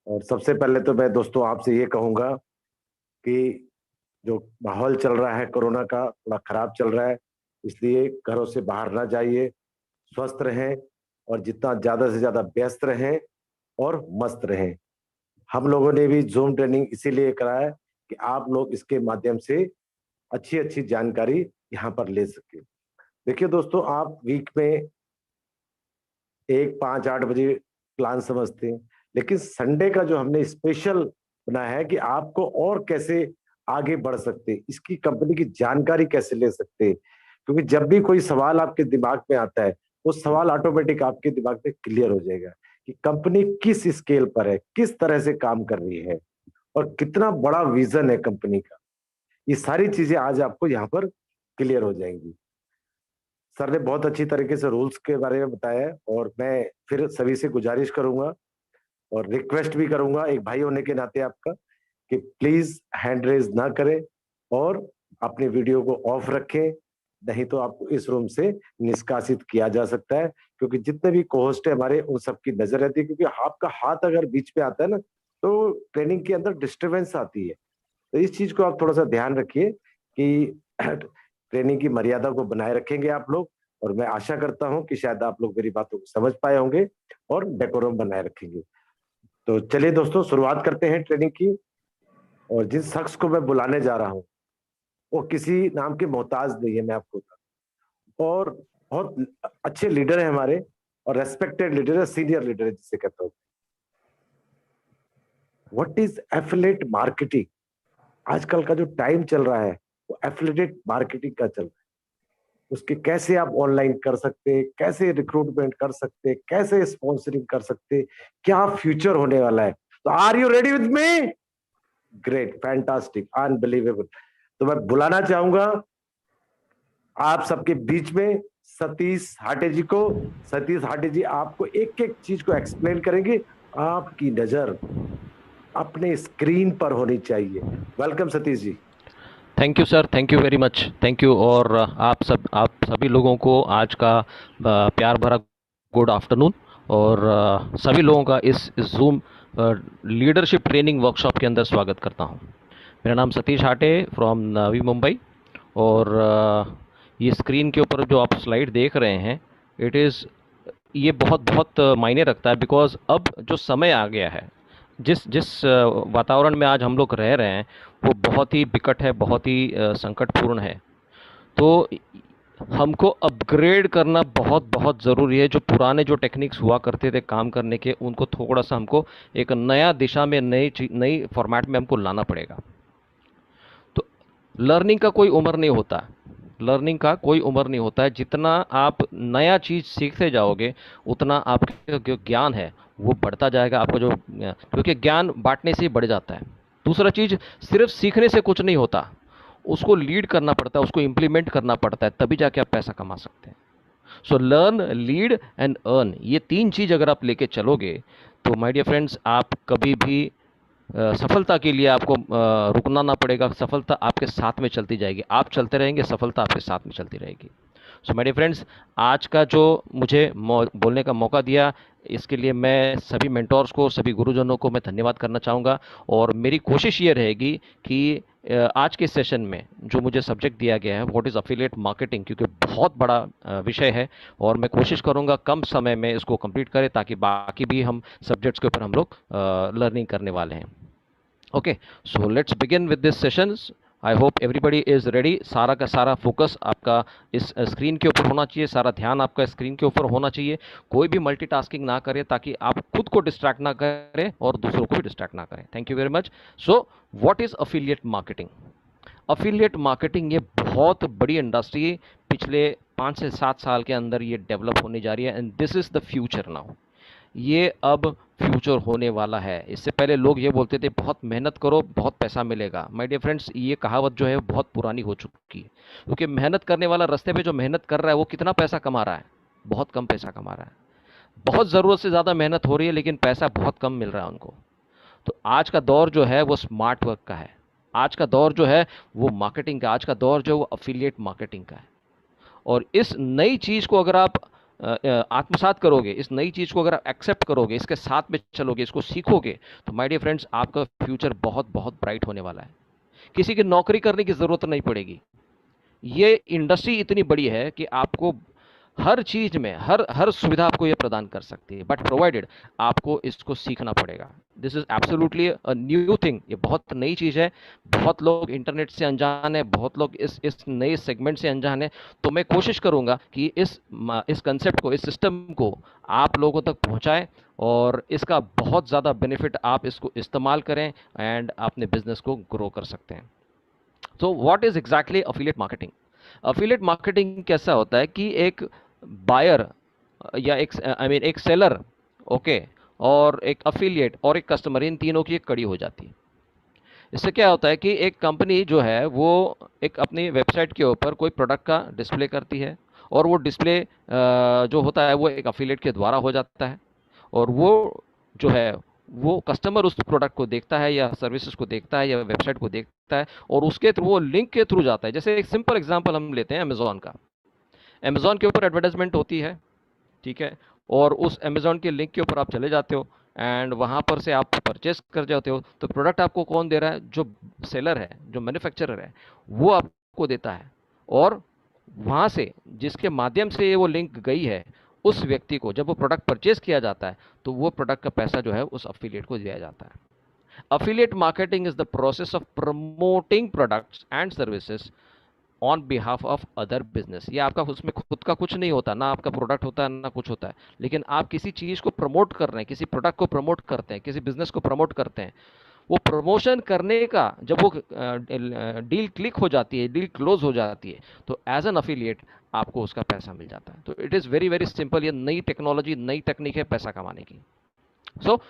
और सबसे पहले तो मैं दोस्तों आपसे ये कहूंगा कि जो माहौल चल रहा है कोरोना का थोड़ा खराब चल रहा है, इसलिए घरों से बाहर ना जाइए, स्वस्थ रहें और जितना ज्यादा से ज्यादा व्यस्त रहें और मस्त रहें। हम लोगों ने भी जूम ट्रेनिंग इसीलिए करा है कि आप लोग इसके माध्यम से अच्छी अच्छी जानकारी यहाँ पर ले सके। देखिए दोस्तों, आप वीक में 1, 5, 8 बजे प्लान समझते हैं, लेकिन संडे का जो हमने स्पेशल बनाया है कि आपको और कैसे आगे बढ़ सकते, इसकी कंपनी की जानकारी कैसे ले सकते, क्योंकि जब भी कोई सवाल आपके दिमाग में आता है वो सवाल ऑटोमेटिक आपके दिमाग में क्लियर हो जाएगा कि कंपनी किस स्केल पर है, किस तरह से काम कर रही है और कितना बड़ा विजन है कंपनी का। ये सारी चीजें आज आपको यहाँ पर क्लियर हो जाएंगी। सर ने बहुत अच्छी तरीके से रूल्स के बारे में बताया है और मैं फिर सभी से गुजारिश करूंगा और रिक्वेस्ट भी करूंगा एक भाई होने के नाते आपका कि प्लीज हैंड रेज ना करें और अपने वीडियो को ऑफ रखें, नहीं तो आपको इस रूम से निष्कासित किया जा सकता है, क्योंकि जितने भी कोहोस्ट है हमारे उन सबकी नजर रहती है, क्योंकि आपका हाथ अगर बीच में आता है ना तो ट्रेनिंग के अंदर डिस्टरबेंस आती है। तो इस चीज को आप थोड़ा सा ध्यान रखिए कि ट्रेनिंग की मर्यादा को बनाए रखेंगे आप लोग, और मैं आशा करता हूं कि शायद आप लोग मेरी बातों को समझ पाए होंगे और डेकोरम बनाए रखेंगे। तो चलिए दोस्तों, शुरुआत करते हैं ट्रेनिंग की। और जिस शख्स को मैं बुलाने जा रहा हूँ वो किसी नाम के मोहताज नहीं है, मैं आपको बता, और बहुत अच्छे लीडर है हमारे, और रेस्पेक्टेड लीडर है, सीनियर लीडर है जिसे कहता हूँ। What is affiliate marketing? आजकल का जो टाइम चल रहा है वो एफिलिएट मार्केटिंग का चल रहा है। उसके कैसे आप ऑनलाइन कर सकते, कैसे रिक्रूटमेंट कर सकते, कैसे स्पॉन्सरिंग कर सकते, क्या फ्यूचर होने वाला है। तो are you ready with me? Great, fantastic, unbelievable. तो मैं बुलाना चाहूंगा आप सबके बीच में सतीश हाटे जी को। सतीश हाटे जी आपको एक एक चीज को एक्सप्लेन करेंगे। आपकी नजर अपने स्क्रीन पर होनी चाहिए। Welcome Satish ji. Thank you sir, thank you very much, thank you. और आप सभी लोगों को आज का प्यार भरा गुड आफ्टरनून। और सभी लोगों का इस जूम लीडरशिप ट्रेनिंग वर्कशॉप के अंदर स्वागत करता हूं। मेरा नाम सतीश हाटे फ्रॉम नवी मुंबई। और ये स्क्रीन के ऊपर जो आप स्लाइड देख रहे हैं, इट इज़ ये बहुत बहुत मायने रखता है, बिकॉज अब जो समय आ गया है, जिस जिस वातावरण में आज हम लोग रह रहे हैं, वो बहुत ही बिकट है, बहुत ही संकटपूर्ण है। तो हमको अपग्रेड करना बहुत बहुत ज़रूरी है। जो पुराने जो टेक्निक्स हुआ करते थे काम करने के, उनको थोड़ा सा हमको एक नया दिशा में, नई फॉर्मेट में हमको लाना पड़ेगा। तो लर्निंग का कोई उम्र नहीं होता, लर्निंग का कोई उम्र नहीं होता है। जितना आप नया चीज़ सीखते जाओगे, उतना आपका जो ज्ञान है वो बढ़ता जाएगा। आपको जो, क्योंकि ज्ञान बांटने से ही बढ़ जाता है। दूसरा चीज़, सिर्फ सीखने से कुछ नहीं होता, उसको लीड करना पड़ता है, उसको इम्प्लीमेंट करना पड़ता है, तभी जाके आप पैसा कमा सकते हैं। So learn, lead and earn, ये तीन चीज़ अगर आप लेके चलोगे, तो माय डियर फ्रेंड्स, आप कभी भी सफलता के लिए आपको रुकना ना पड़ेगा। सफलता आपके साथ में चलती जाएगी, आप चलते रहेंगे, सफलता आपके साथ में चलती रहेगी। सो माय डियर फ्रेंड्स, आज का जो मुझे बोलने का मौका दिया, इसके लिए मैं सभी मेंटोर्स को, सभी गुरुजनों को मैं धन्यवाद करना चाहूँगा। और मेरी कोशिश ये रहेगी कि आज के सेशन में जो मुझे सब्जेक्ट दिया गया है, व्हाट इज़ अफिलिएट मार्केटिंग, क्योंकि बहुत बड़ा विषय है, और मैं कोशिश करूँगा कम समय में इसको कंप्लीट करें, ताकि बाकी भी हम सब्जेक्ट्स के ऊपर हम लोग लर्निंग करने वाले हैं। Okay, so let's begin with this sessions. I hope everybody is ready. सारा का सारा फोकस आपका इस स्क्रीन के ऊपर होना चाहिए, सारा ध्यान आपका स्क्रीन के ऊपर होना चाहिए। कोई भी मल्टीटास्किंग ना करे, ताकि आप खुद को डिस्ट्रैक्ट ना करें और दूसरों को भी डिस्ट्रैक्ट ना करें। Thank you very much. So what is affiliate marketing? Affiliate marketing ये बहुत बड़ी इंडस्ट्री पिछले 5 से 7 साल के अंदर ये डेवलप होने जा रही है, and this is the future now. ये अब फ्यूचर होने वाला है। इससे पहले लोग ये बोलते थे बहुत मेहनत करो, बहुत पैसा मिलेगा। माय डियर फ्रेंड्स, ये कहावत जो है बहुत पुरानी हो चुकी है, क्योंकि मेहनत करने वाला रास्ते पे जो मेहनत कर रहा है वो कितना पैसा कमा रहा है? बहुत कम पैसा कमा रहा है। बहुत ज़रूरत से ज़्यादा मेहनत हो रही है, लेकिन पैसा बहुत कम मिल रहा है उनको। तो आज का दौर जो है वो स्मार्ट वर्क का है। आज का दौर जो है वो मार्केटिंग का, आज का दौर जो है वो अफिलिएट मार्केटिंग का है। और इस नई चीज़ को अगर आप आत्मसात करोगे, इस नई चीज़ को अगर आप एक्सेप्ट करोगे, इसके साथ में चलोगे, इसको सीखोगे, तो माय डियर फ्रेंड्स आपका फ्यूचर बहुत बहुत ब्राइट होने वाला है। किसी की नौकरी करने की ज़रूरत नहीं पड़ेगी। ये इंडस्ट्री इतनी बड़ी है कि आपको हर चीज में हर हर सुविधा आपको ये प्रदान कर सकती है, बट प्रोवाइडेड आपको इसको सीखना पड़ेगा। This is absolutely a new thing, ये बहुत नई चीज है। बहुत लोग इंटरनेट से अनजान है, बहुत लोग इस नए सेगमेंट से अनजान है। तो मैं कोशिश करूंगा कि इस कंसेप्ट को, इस सिस्टम को आप लोगों तक पहुंचाएं, और इसका बहुत ज़्यादा बेनिफिट आप इसको इस्तेमाल करें एंड अपने बिजनेस को ग्रो कर सकते हैं। तो what is exactly affiliate marketing? Affiliate marketing कैसा होता है कि एक बायर या एक एक सेलर, ओके, और एक अफिलिएट और एक कस्टमर, इन तीनों की एक कड़ी हो जाती है। इससे क्या होता है कि एक कंपनी जो है वो एक अपनी वेबसाइट के ऊपर कोई प्रोडक्ट का डिस्प्ले करती है, और वो डिस्प्ले जो होता है वो एक अफिलिएट के द्वारा हो जाता है, और वो जो है वो कस्टमर उस प्रोडक्ट को देखता है या सर्विसेज को देखता है या वेबसाइट को देखता है, और उसके थ्रू वो लिंक के थ्रू जाता है। जैसे एक सिंपल एग्जांपल हम लेते हैं अमेजोन का। अमेजोन के ऊपर एडवर्टाइजमेंट होती है, ठीक है, और उस अमेजोन के लिंक के ऊपर आप चले जाते हो एंड वहाँ पर से आप परचेस कर जाते हो। तो प्रोडक्ट आपको कौन दे रहा है? जो सेलर है, जो मैन्युफैक्चरर है, वो आपको देता है। और वहाँ से जिसके माध्यम से ये वो लिंक गई है, उस व्यक्ति को जब वो प्रोडक्ट परचेस किया जाता है, तो वो प्रोडक्ट का पैसा जो है उस अफिलिएट को दिया जाता है। Affiliate marketing is the process of promoting products and services on behalf of other business. ये आपका उसमें खुद का कुछ नहीं होता, ना आपका प्रोडक्ट होता है ना कुछ होता है, लेकिन आप किसी चीज़ को प्रमोट कर रहे हैं, किसी प्रोडक्ट को प्रमोट करते हैं, किसी बिजनेस को प्रमोट करते हैं। वो प्रमोशन करने का जब वो डील क्लिक हो जाती है, डील क्लोज हो जाती है, तो एज एन अफिलिएट आपको उसका पैसा मिल जाता है। तो it is very very simple. ये नई टेक्नोलॉजी, नई टेक्निक है पैसा कमाने की। सो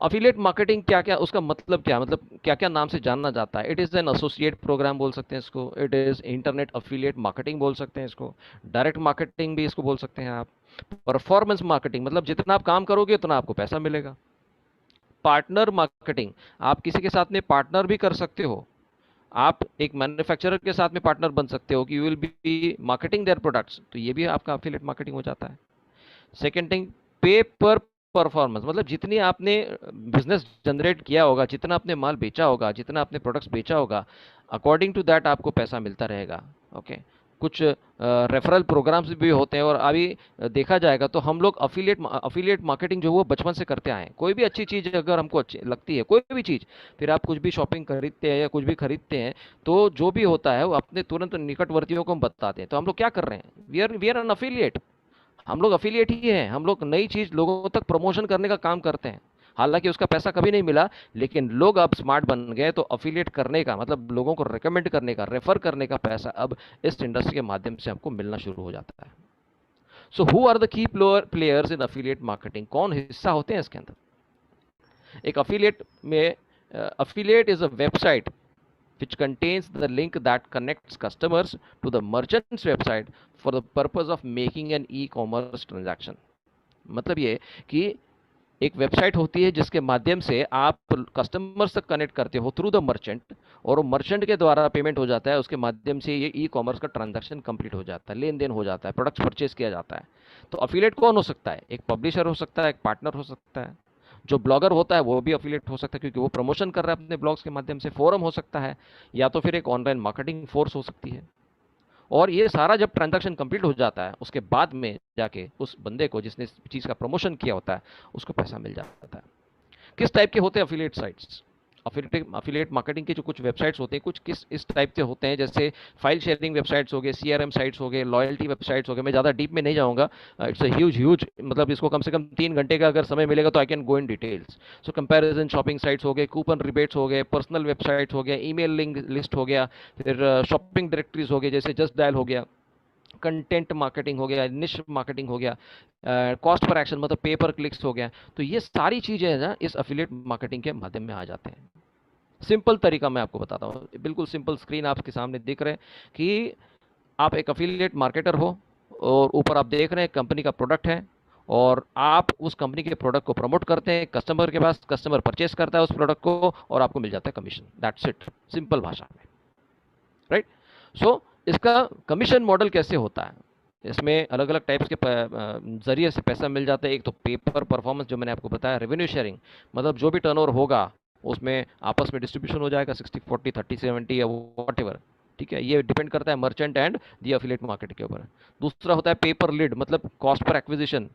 अफिलिएट मार्केटिंग क्या क्या, उसका मतलब क्या, मतलब क्या क्या नाम से जानना जाता है? It is an associate program बोल सकते हैं इसको, it is internet affiliate marketing बोल सकते हैं इसको, डायरेक्ट मार्केटिंग भी इसको बोल सकते हैं आप, परफॉर्मेंस मार्केटिंग मतलब जितना आप काम करोगे उतना आपको पैसा मिलेगा, पार्टनर मार्केटिंग, आप किसी के साथ में पार्टनर भी कर सकते हो। आप एक मैन्युफैक्चरर के साथ में पार्टनर बन सकते हो कि you will be marketing their products, तो ये भी आपका अफिलिएट मार्केटिंग हो जाता है। सेकेंड थिंग, पे पर परफॉर्मेंस, मतलब जितनी आपने बिजनेस जनरेट किया होगा, जितना आपने माल बेचा होगा, जितना आपने प्रोडक्ट्स बेचा होगा, अकॉर्डिंग टू दैट आपको पैसा मिलता रहेगा। ओके, कुछ रेफरल प्रोग्राम्स भी होते हैं, और अभी देखा जाएगा तो हम लोग अफिलिएट मार्केटिंग जो वो बचपन से करते आए हैं। कोई भी अच्छी चीज़ अगर हमको अच्छी लगती है, कोई भी चीज़, फिर आप कुछ भी शॉपिंग खरीदते हैं या कुछ भी खरीदते हैं, तो जो भी होता है वो अपने तुरंत निकटवर्तियों को हम बताते हैं। तो हम लोग क्या कर रहे हैं? We are an affiliate. हम लोग अफिलिएट ही हैं। हम लोग नई चीज़ लोगों तक प्रमोशन करने का काम करते हैं। हालांकि उसका पैसा कभी नहीं मिला, लेकिन लोग अब स्मार्ट बन गए, तो अफिलिएट करने का मतलब लोगों को रिकमेंड करने का, रेफर करने का पैसा अब इस इंडस्ट्री के माध्यम से हमको मिलना शुरू हो जाता है। So who are the key players in affiliate marketing? कौन हिस्सा होते हैं इसके अंदर? एक अफिलिएट में, affiliate is a website which contains the link that connects customers to the merchant's website for the purpose of making an e-commerce transaction। मतलब ये कि एक वेबसाइट होती है जिसके माध्यम से आप कस्टमर्स तक कनेक्ट करते हो थ्रू द मर्चेंट, और वो मर्चेंट के द्वारा पेमेंट हो जाता है, उसके माध्यम से ये ई कॉमर्स का ट्रांजैक्शन कंप्लीट हो जाता है, लेन देन हो जाता है, प्रोडक्ट्स परचेज किया जाता है। तो अफिलिएट कौन हो सकता है? एक पब्लिशर हो सकता है, एक पार्टनर हो सकता है, जो ब्लॉगर होता है वो भी अफिलिएट हो सकता है क्योंकि वो प्रमोशन कर रहा है अपने ब्लॉग्स के माध्यम से, फोरम हो सकता है, या तो फिर एक ऑनलाइन मार्केटिंग फोर्स हो सकती है। और ये सारा जब ट्रांजैक्शन कंप्लीट हो जाता है, उसके बाद में जाके उस बंदे को जिसने इस चीज़ का प्रमोशन किया होता है उसको पैसा मिल जाता है। किस टाइप के होते हैं अफिलिएट साइट्स? अफिलिएट मार्केटिंग के जो कुछ वेबसाइट्स होते हैं, कुछ किस इस टाइप के होते हैं, जैसे फाइल शेयरिंग वेबसाइट्स हो गए, सीआरएम साइट्स हो गए, लॉयल्टी वेबसाइट्स हो गए। मैं ज़्यादा डीप में नहीं जाऊँगा, इट्स अ ह्यूज मतलब इसको कम से कम 3 घंटे का अगर समय मिलेगा तो I can go in details. So comparison shopping sites हो गए, कूपन रिबेट्स हो गए, पर्सनल वेबसाइट्स हो गए, ईमेल लिंक लिस्ट हो गया, फिर शॉपिंग डायरेक्टरीज हो गए जैसे जस्ट डायल हो गया, कंटेंट मार्केटिंग हो गया, निश मार्केटिंग हो गया, कॉस्ट पर एक्शन मतलब पे पर क्लिक्स हो गया। तो ये सारी चीज़ें ना इस अफिलिएट मार्केटिंग के माध्यम में आ जाते हैं। सिंपल तरीका मैं आपको बताता हूँ, बिल्कुल सिंपल स्क्रीन आपके सामने दिख रहे हैं कि आप एक अफिलिएट मार्केटर हो, और ऊपर आप देख रहे हैं कंपनी का प्रोडक्ट है, और आप उस कंपनी के प्रोडक्ट को प्रमोट करते हैं कस्टमर के पास, कस्टमर परचेस करता है उस प्रोडक्ट को और आपको मिल जाता है कमीशन। दैट्स इट, सिंपल भाषा में, राइट? सो इसका कमीशन मॉडल कैसे होता है? इसमें अलग अलग टाइप्स के जरिए से पैसा मिल जाता है। एक तो पेपर परफॉर्मेंस जो मैंने आपको बताया, रेवेन्यू शेयरिंग मतलब जो भी टर्नओवर होगा उसमें आपस में डिस्ट्रीब्यूशन हो जाएगा 60-40, 30-70 या वॉट एवर। ठीक है, ये डिपेंड करता है merchant and the affiliate market के ऊपर। दूसरा होता है पेपर लीड, मतलब कॉस्ट पर एक्विजिशन।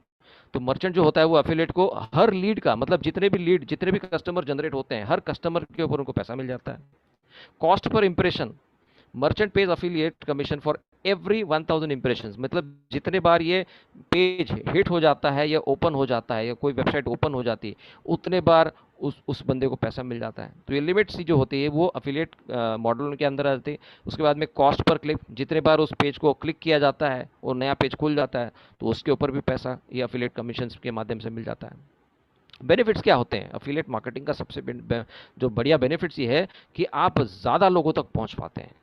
तो मर्चेंट जो होता है वो अफिलिएट को हर लीड का, मतलब जितने भी कस्टमर जनरेट होते हैं, हर कस्टमर के ऊपर उनको पैसा मिल जाता है। Cost per impression, merchant page affiliate commission for every 1000 impression, मतलब जितने बार ये पेज हिट हो जाता है या ओपन हो जाता है या कोई वेबसाइट ओपन हो जाती है, उतने बार उस बंदे को पैसा मिल जाता है। तो ये लिमिट सी जो होती है वो अफिलिएट मॉडल के अंदर आती है। उसके बाद में कॉस्ट पर क्लिक, जितने बार उस पेज को क्लिक किया जाता है और नया पेज खुल जाता है तो उसके ऊपर भी पैसा ये अफिलिएट कमीशन के माध्यम से मिल जाता है। बेनिफिट्स क्या होते हैं अफिलिएट मार्केटिंग का? जो बढ़िया बेनिफिट्स ये है कि आप ज़्यादा लोगों तक पहुंच पाते हैं।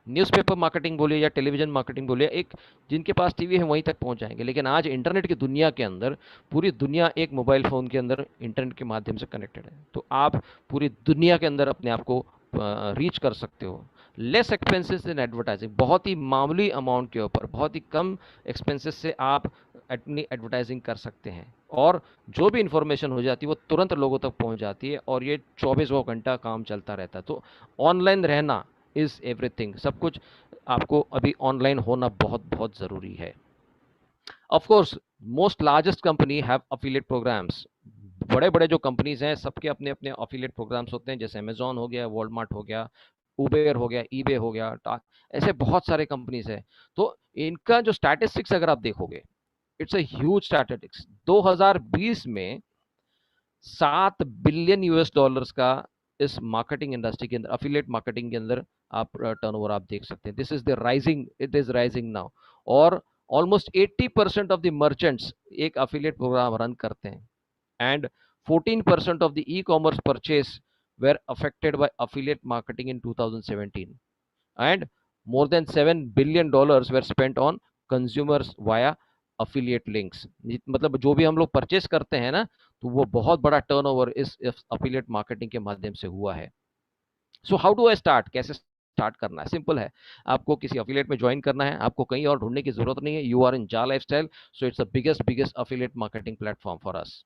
न्यूज़पेपर मार्केटिंग बोलिए या टेलीविजन मार्केटिंग बोलिए, एक जिनके पास टीवी है वहीं तक पहुंच जाएंगे, लेकिन आज इंटरनेट की दुनिया के अंदर पूरी दुनिया एक मोबाइल फ़ोन के अंदर इंटरनेट के माध्यम से कनेक्टेड है। तो आप पूरी दुनिया के अंदर अपने आप को रीच कर सकते हो। लेस एक्सपेंसेस इन एडवर्टाइजिंग, बहुत ही मामूली अमाउंट के ऊपर, बहुत ही कम एक्सपेंसेस से आप अपनी एडवर्टाइजिंग कर सकते हैं। और जो भी इंफॉर्मेशन हो जाती है वो तुरंत लोगों तक पहुंच जाती है और ये 24 घंटा काम चलता रहता है। तो ऑनलाइन रहना इज़ एवरीथिंग, सब कुछ आपको अभी ऑनलाइन होना बहुत बहुत ज़रूरी है। Of course most largest company have affiliate programs. बड़े बड़े जो कंपनीज हैं सबके अपने अपने अफिलिएट प्रोग्राम्स होते हैं, जैसे अमेजोन हो गया, वॉलमार्ट हो गया, उबेर हो गया, ईबे हो गया, ऐसे बहुत सारे कंपनीज हैं। तो इनका जो स्टैटिस्टिक्स अगर आप देखोगे, इट्स अ ह्यूज स्टैटिस्टिक्स। 2020 में 7 बिलियन यूएस डॉलर्स का इस मार्केटिंग इंडस्ट्री के अंदर, अफिलिएट मार्केटिंग के अंदर आप टर्नओवर आप देख सकते हैं। This is the rising, it is rising now. और ऑलमोस्ट 80% ऑफ द मर्चेंट्स एक अफिलिएट प्रोग्राम रन करते हैं and 14% of the e-commerce purchase were affected by affiliate marketing in 2017 and more than $7 billion were spent on consumers via affiliate links। मतलब जो भी हम लोग purchase करते हैं ना, तो वो बहुत बड़ा टर्नओवर इस अफिलिएट मार्केटिंग के माध्यम से हुआ है। So how do I start, कैसे स्टार्ट करना है? सिंपल है, आपको किसी अफिलिएट में ज्वाइन करना है, आपको कहीं और ढूंढने की जरूरत नहीं है। यू आर इन जा lifestyle, so it's the biggest affiliate marketing platform for us.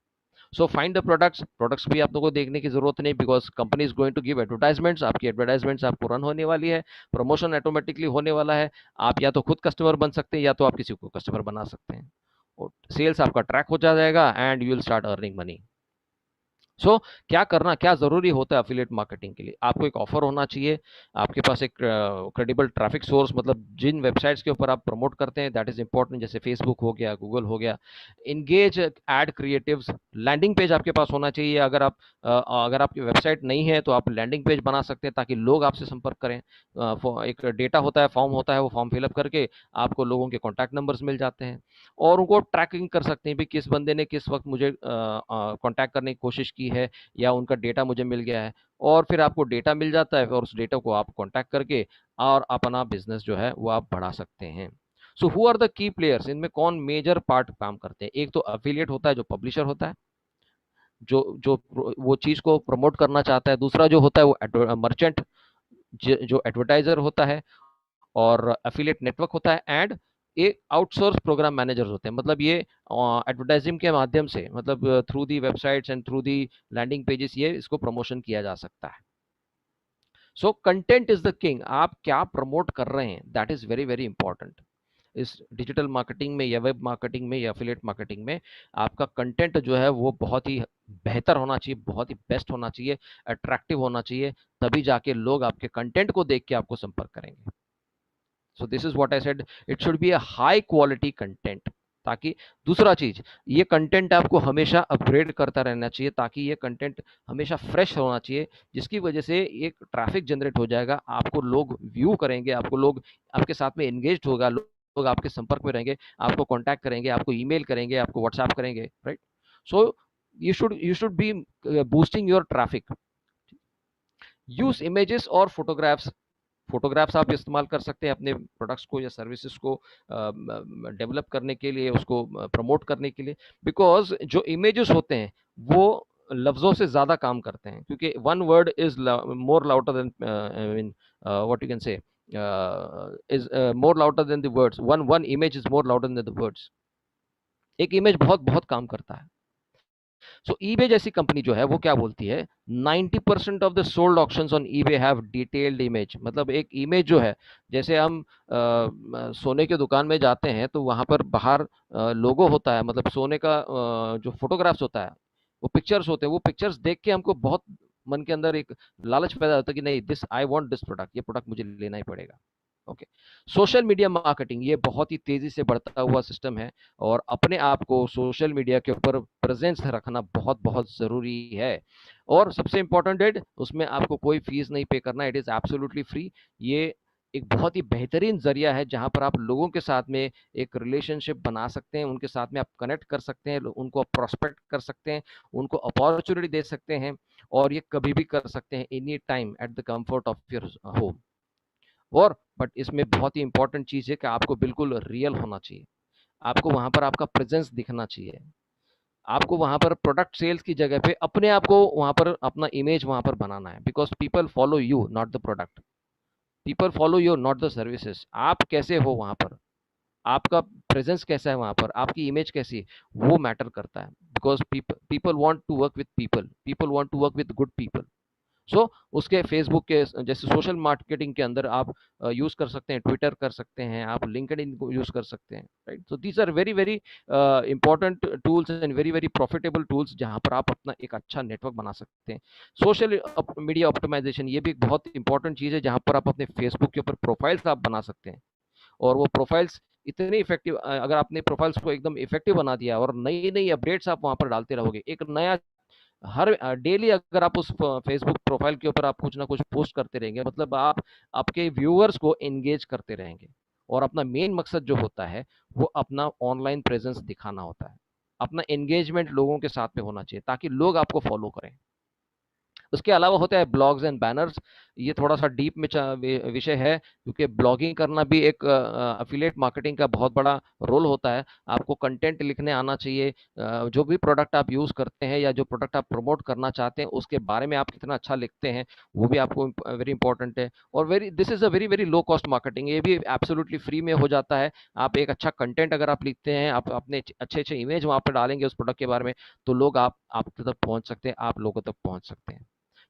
So find the products भी आप लोगों को देखने की जरूरत नहीं, because company is going to give advertisements, आपकी एडवर्टाइजमेंट्स आपको रन होने वाली है, प्रमोशन ऑटोमेटिकली होने वाला है। आप या तो खुद कस्टमर बन सकते हैं या तो आप किसी को कस्टमर बना सकते हैं, और सेल्स आपका ट्रैक हो जाएगा and you will start earning money. So क्या करना, क्या ज़रूरी होता है अफिलिएट मार्केटिंग के लिए? आपको एक ऑफर होना चाहिए, आपके पास एक क्रेडिबल ट्रैफिक सोर्स, मतलब जिन वेबसाइट्स के ऊपर आप प्रमोट करते हैं दैट इज इंपॉर्टेंट, जैसे फेसबुक हो गया, गूगल हो गया। Engage ad creatives, landing page आपके पास होना चाहिए। अगर आपकी वेबसाइट नहीं है तो आप लैंडिंग पेज बना सकते हैं ताकि लोग आपसे संपर्क करें। एक डेटा होता है, फॉर्म होता है, वो फॉर्म फिलअप करके आपको लोगों के कॉन्टैक्ट नंबर्स मिल जाते हैं और उनको ट्रैकिंग कर सकते हैं भी किस बंदे ने किस वक्त मुझे कॉन्टैक्ट करने की कोशिश की है या उनका डेटा मुझे मिल गया है। और फिर आपको डेटा मिल जाता है और उस डेटा को आप कॉन्टैक्ट करके और अपना बिजनेस जो है वो आप बढ़ा सकते हैं। So who are the key players, इनमें कौन मेजर पार्ट काम करते हैं? एक तो अफिलिएट होता है जो पब्लिशर होता है, जो जो वो चीज को प्रमोट करना चाहता है। दूसरा जो होता है वो मर्चेंट, जो एडवर्टाइजर होता है, और एफिलिएट नेटवर्क होता है, एंड एक आउटसोर्स प्रोग्राम मैनेजर्स होते हैं। मतलब ये एडवर्टाइजिंग के माध्यम से, मतलब through the websites and through the landing pages ये इसको प्रमोशन किया जा सकता है। So content is the king, आप क्या प्रमोट कर रहे हैं that is very very important. इस डिजिटल मार्केटिंग में या वेब मार्केटिंग में या एफिलिएट मार्केटिंग में आपका कंटेंट जो है वो बहुत ही बेहतर होना चाहिए, बहुत ही बेस्ट होना चाहिए, अट्रैक्टिव होना चाहिए, तभी जाके लोग आपके कंटेंट को देख के आपको संपर्क करेंगे। So this is what I said, it should be a high quality content. ताकि दूसरा चीज, ये कंटेंट आपको हमेशा अपग्रेड करता रहना चाहिए, ताकि ये कंटेंट हमेशा फ्रेश होना चाहिए, जिसकी वजह से एक ट्रैफिक जनरेट हो जाएगा, आपको लोग व्यू करेंगे, आपको लोग आपके साथ में एंगेज होगा, लोग आपके संपर्क में रहेंगे, आपको कॉन्टैक्ट करेंगे, आपको ईमेल करेंगे, आपको व्हाट्सएप करेंगे, right? So you should be boosting your traffic. Use images और फोटोग्राफ्स। फोटोग्राफ्स आप इस्तेमाल कर सकते हैं अपने प्रोडक्ट्स को या सर्विसेज को डेवलप करने के लिए, उसको प्रमोट करने के लिए, बिकॉज जो इमेजेस होते हैं वो लफ्ज़ों से ज़्यादा काम करते हैं, क्योंकि one word is more louder than what you can say is more louder than the words. One image is more louder than the words. एक इमेज बहुत बहुत काम करता है. सो ईबे जैसी कंपनी जो है वो क्या बोलती है, 90% of the sold auctions on eBay have detailed image. मतलब एक इमेज जो है, जैसे हम सोने की दुकान में जाते हैं तो वहां पर बाहर लोगो होता है, मतलब सोने का जो फोटोग्राफ्स होता है, वो पिक्चर्स होते हैं. वो पिक्चर्स देख के हमको बहुत मन के अंदर एक लालच पैदा होता है कि नहीं, this I want this product, ये प्रोडक्ट मुझे लेना ही पड़ेगा. ओके. सोशल मीडिया मार्केटिंग ये बहुत ही तेजी से बढ़ता हुआ सिस्टम है, और अपने आप को सोशल मीडिया के ऊपर प्रेजेंस रखना बहुत बहुत ज़रूरी है. और सबसे इम्पोर्टेंट है, उसमें आपको कोई फीस नहीं पे करना, इट इज़ एब्सोल्युटली फ्री. ये एक बहुत ही बेहतरीन ज़रिया है जहां पर आप लोगों के साथ में एक रिलेशनशिप बना सकते हैं, उनके साथ में आप कनेक्ट कर सकते हैं, उनको आप प्रोस्पेक्ट कर सकते हैं, उनको अपॉर्चुनिटी दे सकते हैं, और ये कभी भी कर सकते हैं, any time at the comfort of your home. और बट इसमें बहुत ही इंपॉर्टेंट चीज़ है कि आपको बिल्कुल रियल होना चाहिए. आपको वहां पर आपका प्रेजेंस दिखना चाहिए. आपको वहां पर प्रोडक्ट सेल्स की जगह पे अपने आप को वहां पर अपना इमेज वहां पर बनाना है. Because people follow you, not the product. People follow you, not the services. आप कैसे हो वहां पर, आपका प्रेजेंस कैसा है वहां पर, आपकी इमेज कैसी है, वो मैटर करता है. Because people want to work with people, people want to work with good people. So उसके फेसबुक के जैसे सोशल मार्केटिंग के अंदर आप यूज कर सकते हैं, ट्विटर कर सकते हैं, आप लिंक्डइन को यूज कर सकते हैं. Right. So these are very very important tools and very very profitable tools जहां पर आप अपना एक अच्छा नेटवर्क बना सकते हैं. सोशल मीडिया ऑप्टिमाइजेशन ये भी एक बहुत इंपॉर्टेंट चीज है जहां पर आप अपने फेसबुक के ऊपर प्रोफाइल्स आप बना सकते हैं. और वो प्रोफाइल्स इतनी इफेक्टिव, अगर आपने प्रोफाइल्स को एकदम इफेक्टिव बना दिया और नई नई अपडेट्स आप वहां पर डालते रहोगे, एक नया हर डेली अगर आप उस फेसबुक प्रोफाइल के ऊपर आप कुछ ना कुछ पोस्ट करते रहेंगे, मतलब आप आपके व्यूअर्स को एंगेज करते रहेंगे. और अपना मेन मकसद जो होता है वो अपना ऑनलाइन प्रेजेंस दिखाना होता है. अपना एंगेजमेंट लोगों के साथ में होना चाहिए ताकि लोग आपको फॉलो करें. उसके अलावा होता है ब्लॉग्स एंड बैनर्स. ये थोड़ा सा डीप में विषय है, क्योंकि ब्लॉगिंग करना भी एक अफिलिएट मार्केटिंग का बहुत बड़ा रोल होता है. आपको कंटेंट लिखने आना चाहिए. जो भी प्रोडक्ट आप यूज़ करते हैं या जो प्रोडक्ट आप प्रमोट करना चाहते हैं उसके बारे में आप कितना अच्छा लिखते हैं, वो भी आपको वेरी इंपॉर्टेंट है. और very this is a very very low cost marketing. ये भी एब्सोल्युटली फ्री में हो जाता है. आप एक अच्छा कंटेंट अगर आप लिखते हैं, आप अपने अच्छे अच्छे इमेज वहाँ पर डालेंगे उस प्रोडक्ट के बारे में, तो लोग आप तक पहुँच सकते हैं, आप लोगों तक पहुँच सकते हैं.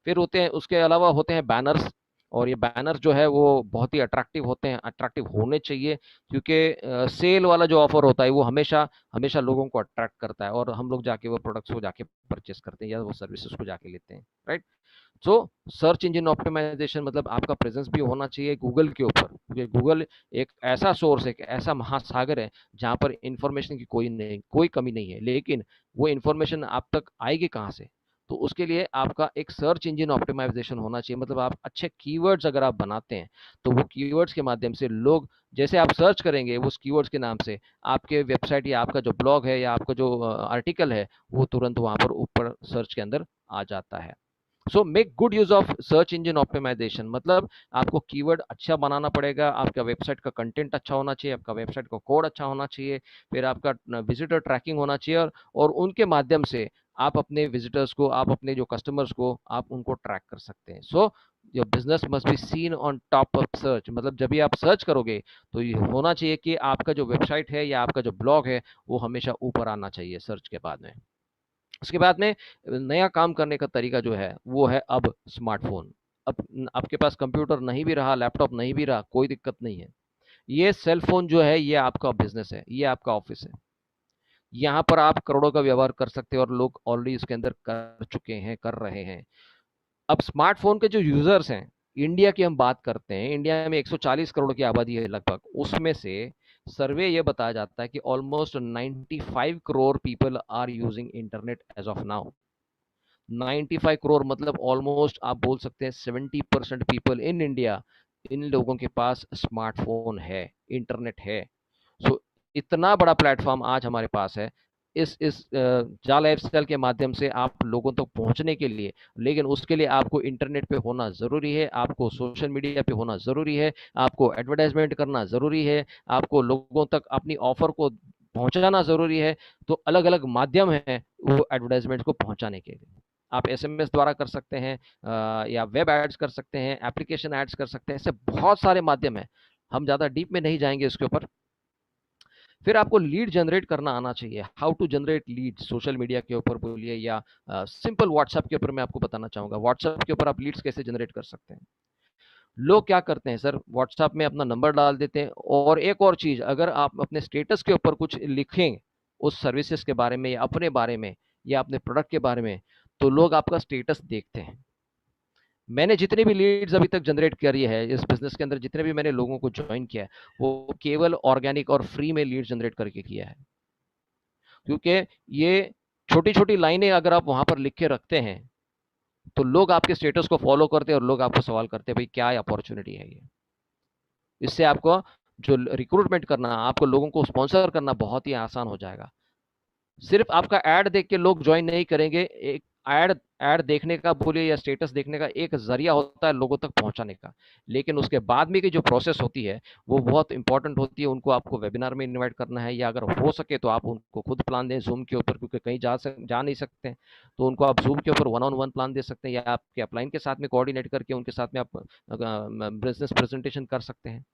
फिर होते हैं, उसके अलावा होते हैं बैनर्स. और ये बैनर जो है वो बहुत ही अट्रैक्टिव होते हैं, अट्रैक्टिव होने चाहिए, क्योंकि सेल वाला जो ऑफर होता है वो हमेशा हमेशा लोगों को अट्रैक्ट करता है, और हम लोग जाके वो प्रोडक्ट्स को जाके परचेस करते हैं या वो सर्विसेज को जाके लेते हैं. Right. So search engine optimisation मतलब आपका प्रेजेंस भी होना चाहिए गूगल के ऊपर, क्योंकि गूगल एक ऐसा सोर्स है, एक ऐसा महासागर है जहाँ पर इंफॉर्मेशन की कोई कमी नहीं है. लेकिन वो इंफॉर्मेशन आप तक आएगी कहाँ से, तो उसके लिए आपका एक सर्च इंजन ऑप्टिमाइजेशन होना चाहिए. मतलब आप अच्छे कीवर्ड्स अगर आप बनाते हैं तो वो कीवर्ड्स के माध्यम से लोग जैसे आप सर्च करेंगे उस कीवर्ड्स के नाम से, आपके वेबसाइट या आपका जो ब्लॉग है या आपका जो आर्टिकल है वो तुरंत वहां पर ऊपर सर्च के अंदर आ जाता है. So make good use of search engine optimisation. मतलब आपको कीवर्ड अच्छा बनाना पड़ेगा, आपका वेबसाइट का कंटेंट अच्छा होना चाहिए, आपका वेबसाइट का कोड अच्छा होना चाहिए, फिर आपका विजिटर ट्रैकिंग होना चाहिए, और उनके माध्यम से आप अपने विजिटर्स को, आप अपने जो कस्टमर्स को आप उनको ट्रैक कर सकते हैं. So your business must be seen on top of search. मतलब जब भी आप सर्च करोगे तो ये होना चाहिए कि आपका जो वेबसाइट है या आपका जो ब्लॉग है वो हमेशा ऊपर आना चाहिए सर्च के बाद में. उसके बाद में नया काम करने का तरीका जो है वो है अब स्मार्टफोन. अब आपके पास कंप्यूटर नहीं भी रहा, लैपटॉप नहीं भी रहा, कोई दिक्कत नहीं है. ये सेल फोन जो है ये आपका बिजनेस है, ये आपका ऑफिस है. यहाँ पर आप करोड़ों का व्यवहार कर सकते हैं, और लोग ऑलरेडी इसके अंदर कर चुके हैं, कर रहे हैं. अब स्मार्टफोन के जो यूजर्स हैं, इंडिया की हम बात करते हैं, इंडिया में 140 करोड़ की आबादी है लगभग. उसमें से सर्वे ये बताया जाता है कि almost 95 crore people are using internet as of now. 95 crore मतलब ऑलमोस्ट आप बोल सकते हैं 70% पीपल इन इंडिया, इन लोगों के पास स्मार्टफोन है, इंटरनेट है. सो इतना बड़ा प्लेटफॉर्म आज हमारे पास है. इस जा लाइफस्टाइल के माध्यम से आप लोगों तक पहुंचने के लिए, लेकिन उसके लिए आपको इंटरनेट पे होना ज़रूरी है, आपको सोशल मीडिया पे होना ज़रूरी है, आपको एडवर्टाइजमेंट करना ज़रूरी है, आपको लोगों तक अपनी ऑफर को पहुंचाना ज़रूरी है. तो अलग अलग माध्यम हैं वो एडवर्टाइजमेंट को पहुंचाने के लिए. आप एसएमएस द्वारा कर सकते हैं, या वेब एड्स कर सकते हैं, एप्लीकेशन एड्स कर सकते हैं, ऐसे बहुत सारे माध्यम हैं, हम ज़्यादा डीप में नहीं जाएंगे इसके ऊपर। फिर आपको लीड जनरेट करना आना चाहिए, how to generate lead, social media के ऊपर बोलिए या सिंपल व्हाट्सएप के ऊपर मैं आपको बताना चाहूँगा, व्हाट्सएप के ऊपर आप लीड्स कैसे जनरेट कर सकते हैं। लोग क्या करते हैं सर, व्हाट्सएप में अपना नंबर डाल देते हैं, और एक और चीज़, अगर आप अपने स्टेटस के ऊपर कुछ लिखें उस सर्विसेज के बारे में या अपने बारे में या अपने प्रोडक्ट के बारे में, तो लोग आपका स्टेटस देखते हैं। मैंने जितने भी लीड्स अभी तक जनरेट करी है इस बिजनेस के अंदर, जितने भी मैंने लोगों को ज्वाइन किया है, वो केवल ऑर्गेनिक और फ्री में लीड जनरेट करके किया है। क्योंकि ये छोटी छोटी लाइनें अगर आप वहां पर लिख के रखते हैं, तो लोग आपके स्टेटस को फॉलो करते हैं और लोग आपको सवाल करते हैं भाई क्या अपॉर्चुनिटी है ये। इससे आपको जो रिक्रूटमेंट करना, आपको लोगों को स्पॉन्सर करना बहुत ही आसान हो जाएगा। सिर्फ आपका ऐड देख के लोग ज्वाइन नहीं करेंगे, एक ऐड ऐड देखने का बोलिए या स्टेटस देखने का एक जरिया होता है लोगों तक पहुंचाने का, लेकिन उसके बाद में की जो प्रोसेस होती है वो बहुत इंपॉर्टेंट होती है। उनको आपको वेबिनार में इनवाइट करना है, या अगर हो सके तो आप उनको खुद प्लान दें जूम के ऊपर, क्योंकि कहीं जा नहीं सकते हैं, तो उनको आप जूम के ऊपर 1-on-1 प्लान दे सकते हैं, या आपके अपलाइन के साथ में कोऑर्डिनेट करके उनके साथ में आप बिजनेस प्रेजेंटेशन कर सकते हैं।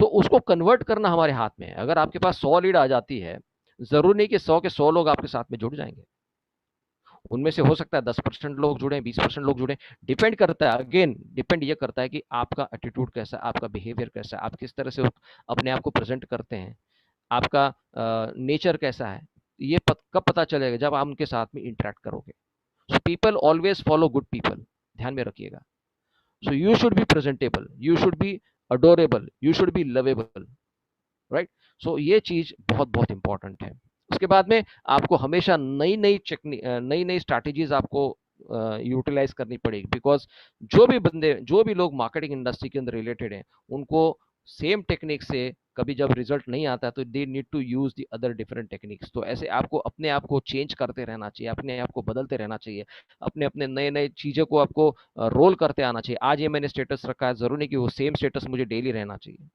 तो उसको कन्वर्ट करना हमारे हाथ में है। अगर आपके पास 100 लीड आ जाती है, जरूर नहीं कि 100 के 100 लोग आपके साथ में जुड़ जाएंगे, उनमें से हो सकता है 10% लोग जुड़े, 20% लोग जुड़े, डिपेंड करता है, अगेन डिपेंड ये करता है कि आपका एटीट्यूड कैसा है, आपका बिहेवियर कैसा है, आप किस तरह से अपने आप को प्रेजेंट करते हैं, आपका नेचर कैसा है। ये कब पता चलेगा, जब आप उनके साथ में इंटरेक्ट करोगे। So people always follow good people, ध्यान में रखिएगा। So you should be presentable, you should be adorable, you should be lovable, right. So ये चीज बहुत बहुत इंपॉर्टेंट है। उसके बाद में आपको हमेशा नई नई स्ट्रैटेजीज आपको यूटिलाइज करनी पड़ेगी, बिकॉज जो भी लोग मार्केटिंग इंडस्ट्री के अंदर रिलेटेड हैं, उनको सेम टेक्निक से कभी जब रिजल्ट नहीं आता तो they need to use the other different techniques. तो ऐसे आपको अपने आप को चेंज करते रहना चाहिए, अपने आप को बदलते रहना चाहिए, अपने अपने नए नए चीज़ों को आपको रोल करते आना चाहिए। आज ये मैंने स्टेटस रखा है, जरूरी नहीं कि वो सेम स्टेटस मुझे डेली रहना चाहिए।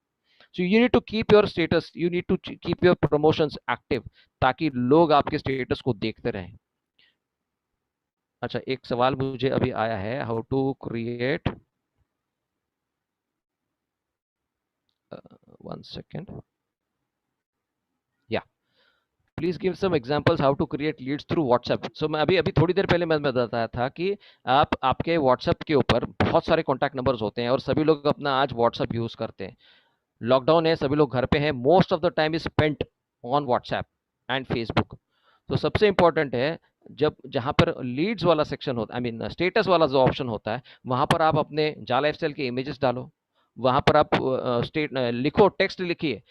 So you need to keep your status, you need to keep your promotions active, ताकि लोग आपके स्टेटस को देखते रहें। अच्छा, एक सवाल मुझे अभी आया है, how to create, one second, या please give some examples how to create leads through WhatsApp. So मैं अभी अभी थोड़ी देर पहले मैं बताया था कि आपके व्हाट्सएप के ऊपर बहुत सारे कॉन्टैक्ट नंबर्स होते हैं और सभी लोग अपना आज व्हाट्सएप यूज करते हैं। लॉकडाउन है, सभी लोग घर पे हैं, most of the time is spent on WhatsApp and Facebook. तो सबसे इंपॉर्टेंट है, जब जहां पर लीड्स वाला सेक्शन होता है, आई मीन स्टेटस वाला जो ऑप्शन होता है, वहां पर आप अपने जा लाइफस्टाइल के इमेजेस डालो, वहां पर आप स्टेट लिखो, टेक्स्ट लिखिए,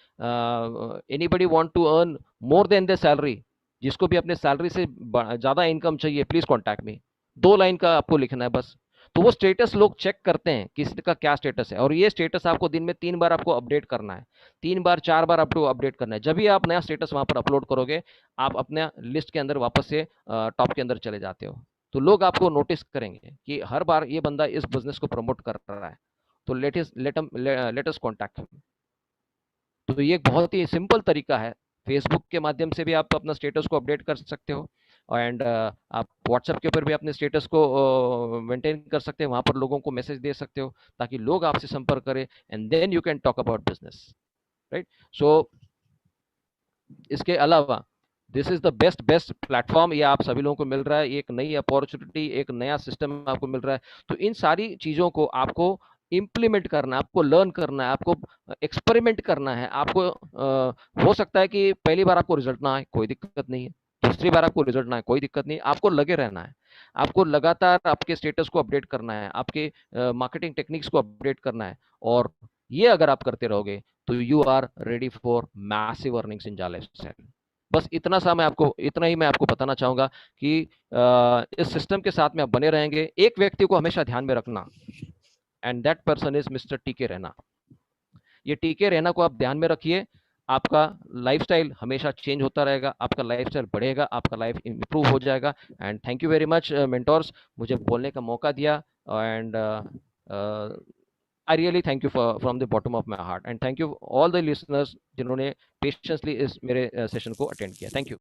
anybody want to earn more than the salary, जिसको भी अपने सैलरी से ज्यादा इनकम चाहिए प्लीज कॉन्टैक्ट मी, 2 लाइन का आपको लिखना है बस। तो वो स्टेटस लोग चेक करते हैं किसी का क्या स्टेटस है, और ये स्टेटस आपको दिन में 3 बार आपको अपडेट करना है, 3 बार 4 बार आपको अपडेट करना है। जब भी आप नया स्टेटस वहां पर अपलोड करोगे, आप अपने लिस्ट के अंदर वापस से टॉप के अंदर चले जाते हो, तो लोग आपको नोटिस करेंगे कि हर बार ये बंदा इस बिजनेस को प्रमोट कर रहा है, तो लेट अस कॉन्टैक्ट हिम। तो ये एक बहुत ही सिंपल तरीका है, फेसबुक के माध्यम से भी आप अपना स्टेटस को अपडेट कर सकते हो, एंड आप व्हाट्सएप के ऊपर भी अपने स्टेटस को मेंटेन कर सकते हैं, वहां पर लोगों को मैसेज दे सकते हो ताकि लोग आपसे संपर्क करें, and then you can talk about business, right. So इसके अलावा this is the best platform, ये आप सभी लोगों को मिल रहा है, एक नई अपॉर्चुनिटी, एक नया सिस्टम आपको मिल रहा है। तो इन सारी चीजों को आपको इम्प्लीमेंट करना है, आपको लर्न करना है, आपको एक्सपेरिमेंट करना है। आपको हो सकता है कि पहली बार आपको रिजल्ट ना आए, कोई दिक्कत नहीं है, दूसरी बार आपको रिजल्ट ना आए, कोई दिक्कत नहीं है, आपको लगे रहना है, आपको लगातार आपके स्टेटस को अपडेट करना है, आपके मार्केटिंग टेक्निक्स को अपडेट करना है, और ये अगर आप करते रहोगे तो you are ready for massive earnings in जाले स्टाइल। बस इतना ही मैं आपको बताना चाहूंगा कि इस सिस्टम के साथ में आप बने रहेंगे। एक व्यक्ति को हमेशा ध्यान में रखना, and that person is mister टीके रैना। ये टीके रैना को आप ध्यान में रखिए, आपका लाइफस्टाइल हमेशा चेंज होता रहेगा, आपका लाइफस्टाइल बढ़ेगा, आपका लाइफ इंप्रूव हो जाएगा। And thank you very much mentors, मुझे बोलने का मौका दिया, and I really thank you from the bottom of my heart, and thank you all the listeners जिन्होंने पेशेंसली इस मेरे सेशन को अटेंड किया। Thank you.